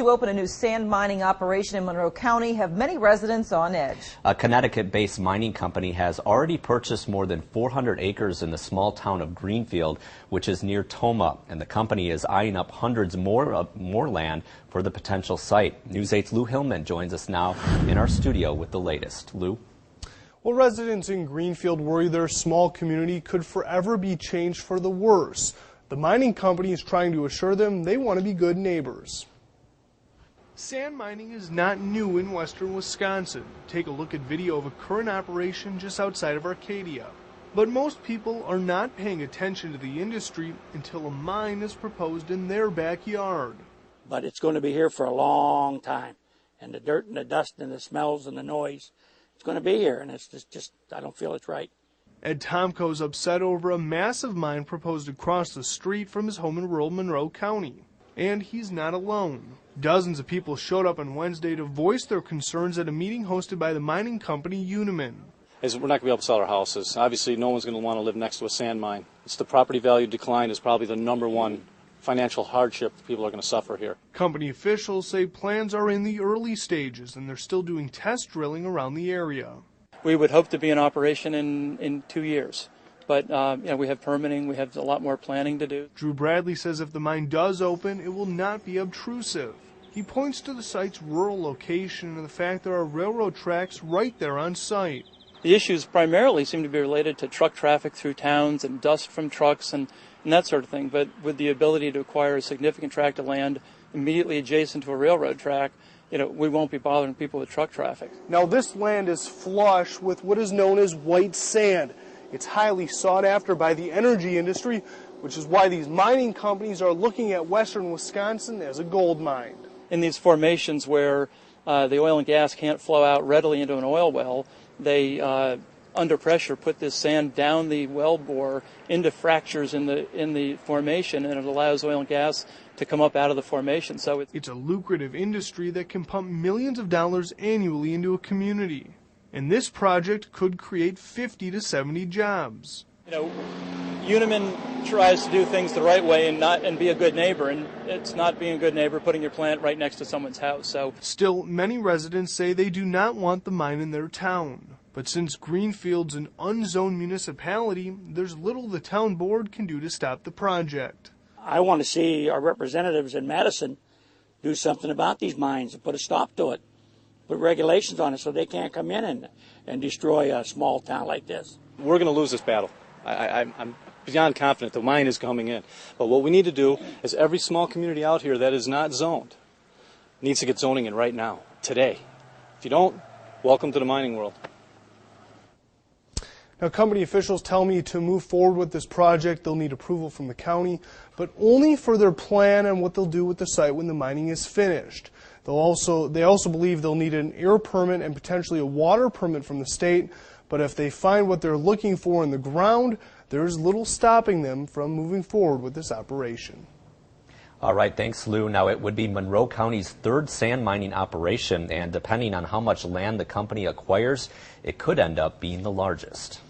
to open a new sand mining operation in Monroe County have many residents on edge. A Connecticut-based mining company has already purchased more than 400 acres in the small town of Greenfield, which is near Tomah, and the company is eyeing up hundreds more land for the potential site. News 8's Lou Hillman joins us now in our studio with the latest. Lou? Well, residents in Greenfield worry their small community could forever be changed for the worse. The mining company is trying to assure them they want to be good neighbors. Sand mining is not new in western Wisconsin. Take a look at video of a current operation just outside of Arcadia. But most people are not paying attention to the industry until a mine is proposed in their backyard. But it's going to be here for a long time. And the dirt and the dust and the smells and the noise, it's going to be here. And it's just I don't feel it's right. Ed Tomko's upset over a massive mine proposed across the street from his home in rural Monroe County. And he's not alone. Dozens of people showed up on Wednesday to voice their concerns at a meeting hosted by the mining company Uniman. We're not going to be able to sell our houses. Obviously, no one's going to want to live next to a sand mine. It's the property value decline is probably the #1 financial hardship people are going to suffer here. Company officials say plans are in the early stages and they're still doing test drilling around the area. We would hope to be in operation in 2 years, but we have permitting, we have a lot more planning to do. Drew Bradley says if the mine does open, it will not be obtrusive. He points to the site's rural location and the fact there are railroad tracks right there on site. The issues primarily seem to be related to truck traffic through towns and dust from trucks and that sort of thing, but with the ability to acquire a significant tract of land immediately adjacent to a railroad track, we won't be bothering people with truck traffic. Now this land is flush with what is known as white sand. It's highly sought after by the energy industry, which is why these mining companies are looking at western Wisconsin as a gold mine. In these formations where the oil and gas can't flow out readily into an oil well, they, under pressure, put this sand down the well bore into fractures in the formation, and it allows oil and gas to come up out of the formation. So it's a lucrative industry that can pump millions of dollars annually into a community. And this project could create 50 to 70 jobs. Uniman tries to do things the right way and be a good neighbor, and it's not being a good neighbor putting your plant right next to someone's house. So still, many residents say they do not want the mine in their town. But since Greenfield's an unzoned municipality, there's little the town board can do to stop the project. I want to see our representatives in Madison do something about these mines and put a stop to it. Put regulations on it so they can't come in and destroy a small town like this. We're going to lose this battle. I'm beyond confident the mine is coming in. But what we need to do is every small community out here that is not zoned needs to get zoning in right now, today. If you don't, welcome to the mining world. Now, company officials tell me to move forward with this project, they'll need approval from the county, but only for their plan on what they'll do with the site when the mining is finished. They also believe they'll need an air permit and potentially a water permit from the state, but if they find what they're looking for in the ground, there's little stopping them from moving forward with this operation. All right, thanks, Lou. Now, it would be Monroe County's third sand mining operation, and depending on how much land the company acquires, it could end up being the largest.